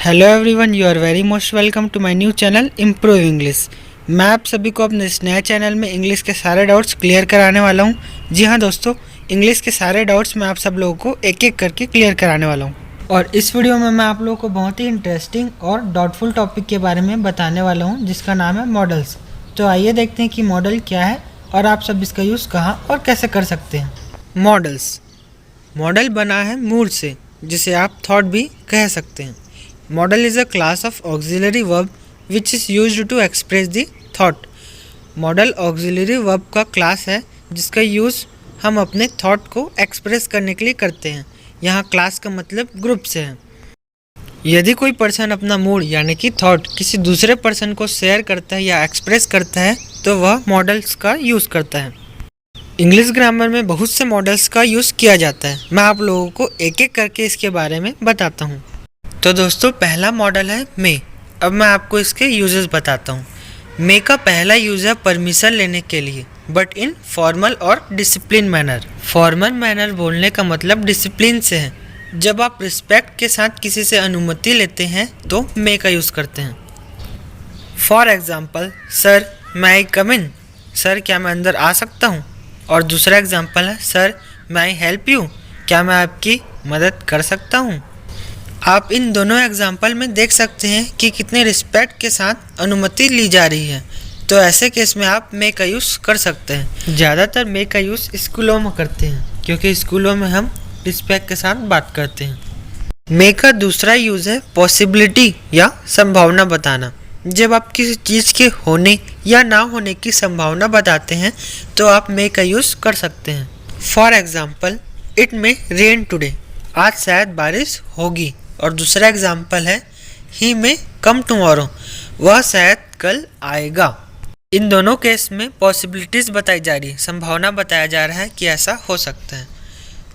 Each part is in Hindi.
Hello everyone, you are very most welcome to my new channel improve English. मैं आप सभी को अपने इस नए चैनल में इंग्लिश के सारे डाउट्स क्लियर कराने वाला हूं। जी हां दोस्तों, इंग्लिश के सारे डाउट्स मैं आप सब लोगों को एक एक करके क्लियर कराने वाला हूं। और इस वीडियो में मैं आप लोगों को बहुत ही इंटरेस्टिंग और डाउटफुल टॉपिक के बारे में बताने वाला हूँ, जिसका नाम है मॉडल्स। तो आइए देखते हैं कि मॉडल क्या है और आप सब इसका यूज़ कहाँ और कैसे कर सकते हैं। मॉडल्स। मॉडल बना है मूड से, जिसे आप थॉट भी कह सकते हैं। Model is a class of auxiliary verb which is used to express the thought. Model auxiliary verb का क्लास है जिसका यूज़ हम अपने थॉट को एक्सप्रेस करने के लिए करते हैं। यहाँ क्लास का मतलब ग्रुप से है। यदि कोई पर्सन अपना मूड यानी कि थॉट किसी दूसरे पर्सन को शेयर करता है या एक्सप्रेस करता है तो वह मॉडल्स का यूज़ करता है। इंग्लिश ग्रामर में बहुत से मॉडल्स का यूज़ किया जाता है। मैं आप लोगों को एक एक करके इसके बारे में बताता हूँ। तो दोस्तों, पहला मॉडल है मे। अब मैं आपको इसके यूजेस बताता हूँ। मे का पहला यूज है परमिशन लेने के लिए, बट इन फॉर्मल और डिसिप्लिन मैनर। फॉर्मल मैनर बोलने का मतलब डिसिप्लिन से है। जब आप रिस्पेक्ट के साथ किसी से अनुमति लेते हैं तो मे का यूज़ करते हैं। फॉर एग्जाम्पल, सर मैं आई कम इन। सर क्या मैं अंदर आ सकता हूँ। और दूसरा एग्जाम्पल है, सर मैं आई हेल्प यू। क्या मैं आपकी मदद कर सकता हूँ। आप इन दोनों एग्जाम्पल में देख सकते हैं कि कितने रिस्पेक्ट के साथ अनुमति ली जा रही है। तो ऐसे केस में आप मे का यूज़ कर सकते हैं। ज़्यादातर मे का यूज़ स्कूलों में करते हैं, क्योंकि स्कूलों में हम रिस्पेक्ट के साथ बात करते हैं। मे का दूसरा यूज़ है पॉसिबिलिटी या संभावना बताना। जब आप किसी चीज़ के होने या ना होने की संभावना बताते हैं तो आप मे का यूज़ कर सकते हैं। For example, it may rain today. आज शायद बारिश होगी। और दूसरा एग्जाम्पल है, ही में कम टुमारो। वह शायद कल आएगा। इन दोनों केस में पॉसिबिलिटीज़ बताई जा रही है, संभावना बताया जा रहा है कि ऐसा हो सकता है।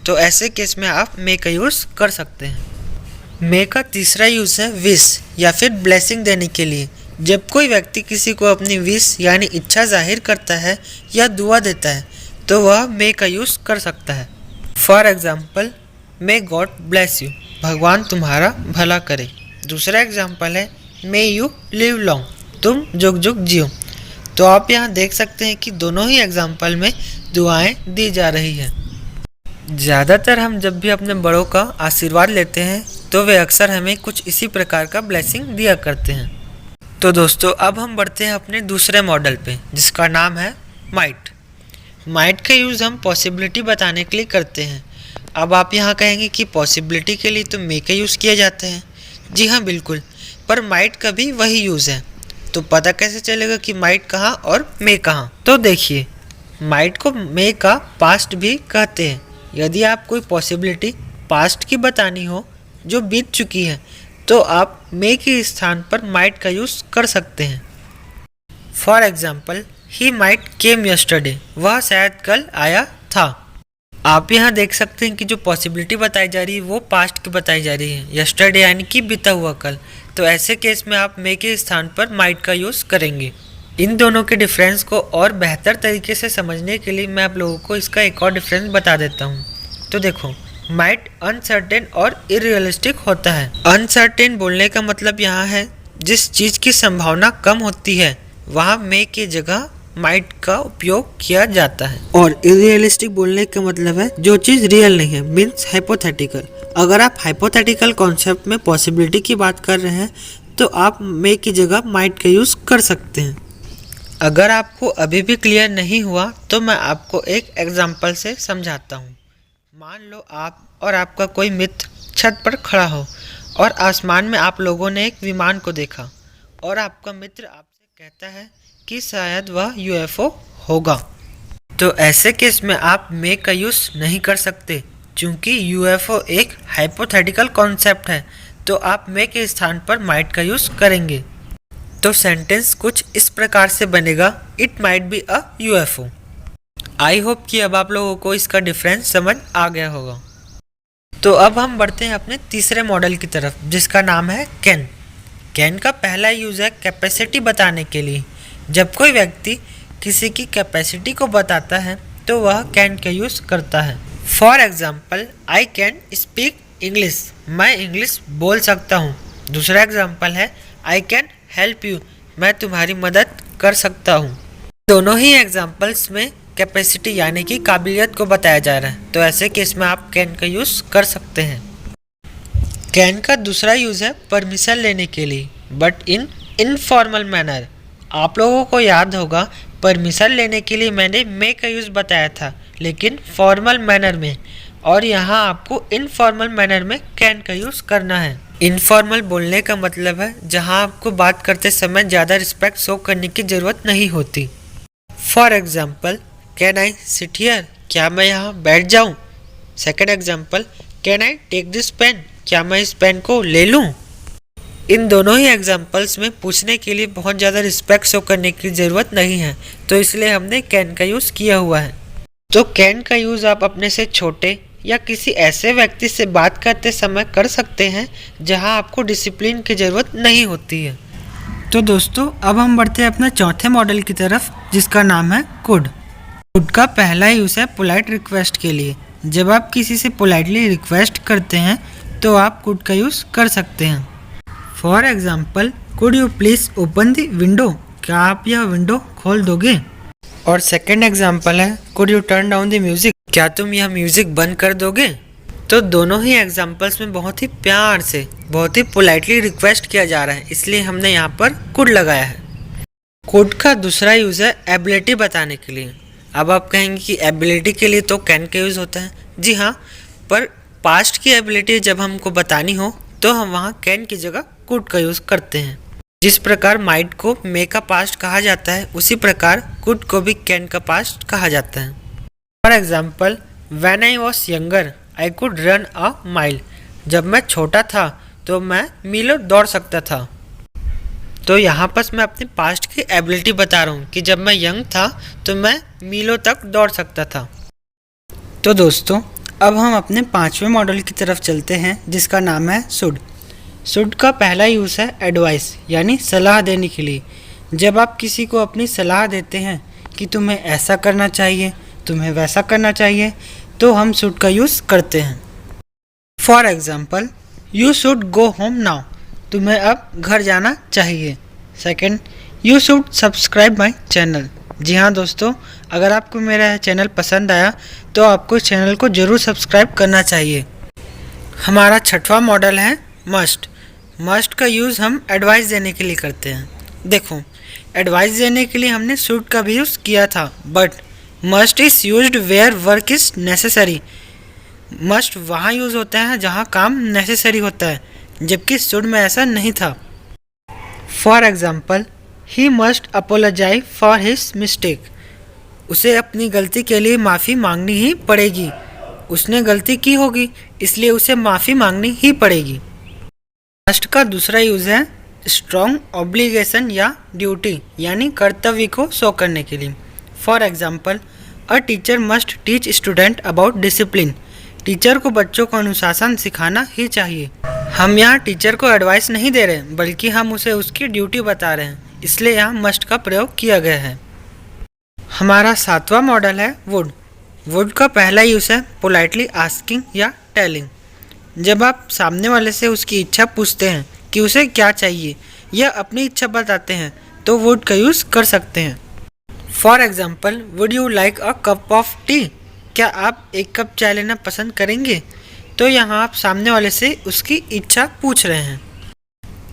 तो ऐसे केस में आप मे का यूज़ कर सकते हैं। मे का तीसरा यूज़ है विश या फिर ब्लेसिंग देने के लिए। जब कोई व्यक्ति किसी को अपनी विश यानी इच्छा जाहिर करता है या दुआ देता है तो वह मे का यूज़ कर सकता है। For example, may God bless you. भगवान तुम्हारा भला करे। दूसरा एग्जाम्पल है, मे यू लिव लॉन्ग। तुम जुग जुग जियो। तो आप यहाँ देख सकते हैं कि दोनों ही एग्जाम्पल में दुआएं दी जा रही हैं। ज़्यादातर हम जब भी अपने बड़ों का आशीर्वाद लेते हैं तो वे अक्सर हमें कुछ इसी प्रकार का ब्लेसिंग दिया करते हैं। तो दोस्तों, अब हम बढ़ते हैं अपने दूसरे मॉडल पे, जिसका नाम है माइट। माइट का यूज़ हम पॉसिबिलिटी बताने के लिए करते हैं। अब आप यहाँ कहेंगे कि पॉसिबिलिटी के लिए तो मे का यूज़ किया जाता है। जी हाँ, बिल्कुल, पर माइट का भी वही यूज़ है। तो पता कैसे चलेगा कि माइट कहाँ और मे कहाँ। तो देखिए, माइट को मे का पास्ट भी कहते हैं। यदि आप कोई पॉसिबिलिटी पास्ट की बतानी हो जो बीत चुकी है तो आप मे के स्थान पर माइट का यूज़ कर सकते हैं। For example, he might came yesterday. वह शायद कल आया था। आप यहाँ देख सकते हैं कि जो पॉसिबिलिटी बताई जा रही है वो पास्ट की बताई जा रही है, यस्टरडे यानी कि बीता हुआ कल। तो ऐसे केस में आप मे के स्थान पर माइट का यूज़ करेंगे। इन दोनों के डिफरेंस को और बेहतर तरीके से समझने के लिए मैं आप लोगों को इसका एक और डिफरेंस बता देता हूँ। तो देखो, माइट अनसर्टेन और इरियलिस्टिक होता है। अनसर्टेन बोलने का मतलब यहाँ है जिस चीज़ की संभावना कम होती है वहाँ मे की जगह माइट का उपयोग किया जाता है। और इरियलिस्टिक बोलने का मतलब है जो चीज़ रियल नहीं है, मीन्स हाइपोथेटिकल। अगर आप हाइपोथेटिकल कॉन्सेप्ट में पॉसिबिलिटी की बात कर रहे हैं तो आप मे की जगह माइट का यूज़ कर सकते हैं। अगर आपको अभी भी क्लियर नहीं हुआ तो मैं आपको एक एग्जाम्पल से समझाता हूँ। मान लो आप और आपका कोई मित्र छत पर खड़ा हो और आसमान में आप लोगों ने एक विमान को देखा और आपका मित्र आपसे कहता है कि शायद वह यूएफओ होगा। तो ऐसे केस में आप मे का यूज़ नहीं कर सकते, क्योंकि यूएफओ एक हाइपोथेटिकल कॉन्सेप्ट है। तो आप मे के स्थान पर माइट का यूज़ करेंगे। तो सेंटेंस कुछ इस प्रकार से बनेगा, it might be a UFO. I hope कि अब आप लोगों को इसका डिफरेंस समझ आ गया होगा। तो अब हम बढ़ते हैं अपने तीसरे मॉडल की तरफ, जिसका नाम है कैन। कैन का पहला यूज़ है कैपेसिटी बताने के लिए। जब कोई व्यक्ति किसी की कैपेसिटी को बताता है तो वह कैन का यूज़ करता है। For example, I can speak English. मैं इंग्लिश बोल सकता हूँ। दूसरा एग्जाम्पल है आई कैन हेल्प यू, मैं तुम्हारी मदद कर सकता हूँ। दोनों ही एग्जाम्पल्स में कैपेसिटी यानी कि काबिलियत को बताया जा रहा है, तो ऐसे केस में आप कैन का यूज़ कर सकते हैं। कैन का दूसरा यूज़ है परमिशन लेने के लिए, बट इन इनफॉर्मल मैनर। आप लोगों को याद होगा परमिशन लेने के लिए मैंने मे का यूज़ बताया था, लेकिन फॉर्मल मैनर में, और यहाँ आपको इनफॉर्मल मैनर में कैन का यूज़ करना है। इनफॉर्मल बोलने का मतलब है जहाँ आपको बात करते समय ज़्यादा रिस्पेक्ट शो करने की ज़रूरत नहीं होती। For example can I sit here, क्या मैं यहाँ बैठ जाऊँ। Second example can I take this pen, क्या मैं इस पेन को ले लूँ। इन दोनों ही एग्जाम्पल्स में पूछने के लिए बहुत ज़्यादा रिस्पेक्ट शो करने की ज़रूरत नहीं है, तो इसलिए हमने कैन का यूज़ किया हुआ है। तो कैन का यूज़ आप अपने से छोटे या किसी ऐसे व्यक्ति से बात करते समय कर सकते हैं जहां आपको डिसिप्लिन की ज़रूरत नहीं होती है। तो दोस्तों अब हम बढ़ते हैं अपने चौथे मॉडल की तरफ, जिसका नाम है कुड। कुड का पहला यूज़ है पोलाइट रिक्वेस्ट के लिए। जब आप किसी से पोलाइटली रिक्वेस्ट करते हैं तो आप कुड का यूज़ कर सकते हैं। For example could you please open the window, क्या आप यह विंडो खोल दोगे। और सेकेंड एग्जाम्पल है could U turn down the music, क्या तुम यह म्यूज़िक बंद कर दोगे। तो दोनों ही एग्जाम्पल्स में बहुत ही प्यार से, बहुत ही पोलाइटली रिक्वेस्ट किया जा रहा है, इसलिए हमने यहाँ पर कुड लगाया है। कुड का दूसरा यूज़ है एबिलिटी बताने के लिए। अब आप कहेंगे कि एबिलिटी के लिए तो कैन का यूज़ होता है। जी हाँ, पर पास्ट की एबिलिटी जब हमको बतानी हो तो हम वहाँ कैन की जगह कुड का यूज़ करते हैं। जिस प्रकार माइट को मे का पास्ट कहा जाता है, उसी प्रकार कुड को भी कैन का पास्ट कहा जाता है। For example when I was younger I could run a mile, जब मैं छोटा था तो मैं मीलों दौड़ सकता था। तो यहाँ पर मैं अपने पास्ट की एबिलिटी बता रहा हूँ कि जब मैं यंग था तो मैं मीलों तक दौड़ सकता था। तो दोस्तों अब हम अपने पांचवें मॉडल की तरफ चलते हैं, जिसका नाम है शुड। शुड का पहला यूज़ है एडवाइस यानी सलाह देने के लिए। जब आप किसी को अपनी सलाह देते हैं कि तुम्हें ऐसा करना चाहिए, तुम्हें वैसा करना चाहिए, तो हम शुड का यूज़ करते हैं। For example you should go home now, तुम्हें अब घर जाना चाहिए। Second you should subscribe my channel. जी हाँ दोस्तों, अगर आपको मेरा चैनल पसंद आया तो आपको चैनल को ज़रूर सब्सक्राइब करना चाहिए। हमारा छठवां मॉडल है मस्ट। मस्ट का यूज़ हम एडवाइस देने के लिए करते हैं। देखो, एडवाइस देने के लिए हमने शुड का भी यूज़ किया था, but must is used where work is necessary. Must वहाँ यूज़ होता है जहाँ काम नेसेसरी होता है, जबकि शुड में ऐसा नहीं था। For example he must apologise for his mistake, उसे अपनी गलती के लिए माफ़ी मांगनी ही पड़ेगी। उसने गलती की होगी इसलिए उसे माफ़ी मांगनी ही पड़ेगी। मस्ट का दूसरा यूज़ है स्ट्रॉन्ग ऑब्लिगेशन या ड्यूटी यानी कर्तव्य को शो करने के लिए। For example a teacher must teach student about discipline, teacher को बच्चों को अनुशासन सिखाना ही चाहिए। हम यहाँ टीचर को एडवाइस नहीं दे रहे बल्कि हम उसे उसकी ड्यूटी बता रहे हैं, इसलिए यहाँ मस्ट का प्रयोग किया गया है। हमारा सातवां मॉडल है वुड। वुड का पहला यूज़ है पोलाइटली आस्किंग या टेलिंग। जब आप सामने वाले से उसकी इच्छा पूछते हैं कि उसे क्या चाहिए या अपनी इच्छा बताते हैं तो वुड का यूज़ कर सकते हैं। For example would you like a cup of T, क्या आप एक कप चाय लेना पसंद करेंगे। तो यहाँ आप सामने वाले से उसकी इच्छा पूछ रहे हैं।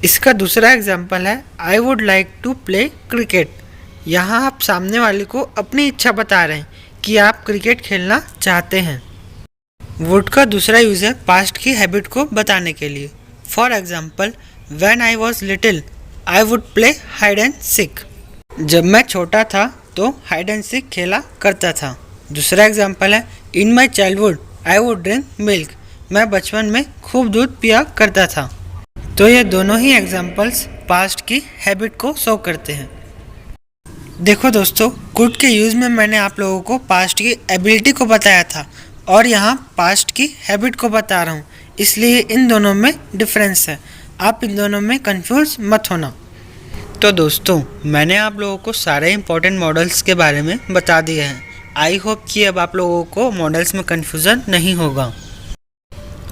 इसका दूसरा एग्जाम्पल है I would like to play cricket. यहाँ आप सामने वाले को अपनी इच्छा बता रहे हैं कि आप क्रिकेट खेलना चाहते हैं। वुड का दूसरा यूज़ है पास्ट की हैबिट को बताने के लिए। For example when I was little I would play hide and seek, जब मैं छोटा था तो हाइड एंड सीक खेला करता था। दूसरा एग्जाम्पल है in my childhood I would drink milk, मैं बचपन में खूब दूध पिया करता था। तो ये दोनों ही एग्जाम्पल्स पास्ट की हैबिट को शो करते हैं। देखो दोस्तों, कुड के यूज़ में मैंने आप लोगों को पास्ट की एबिलिटी को बताया था और यहाँ पास्ट की हैबिट को बता रहा हूँ, इसलिए इन दोनों में डिफरेंस है। आप इन दोनों में कंफ्यूज मत होना। तो दोस्तों, मैंने आप लोगों को सारे इंपॉर्टेंट मॉडल्स के बारे में बता दिए हैं। आई होप कि अब आप लोगों को मॉडल्स में कन्फ्यूज़न नहीं होगा।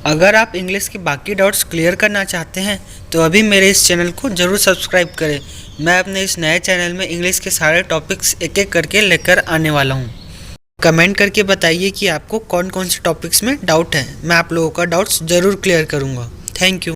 अगर आप इंग्लिश के बाकी डाउट्स क्लियर करना चाहते हैं तो अभी मेरे इस चैनल को ज़रूर सब्सक्राइब करें। मैं अपने इस नए चैनल में इंग्लिश के सारे टॉपिक्स एक एक करके लेकर आने वाला हूँ। कमेंट करके बताइए कि आपको कौन कौन से टॉपिक्स में डाउट है। मैं आप लोगों का डाउट्स ज़रूर क्लियर करूँगा। Thank you.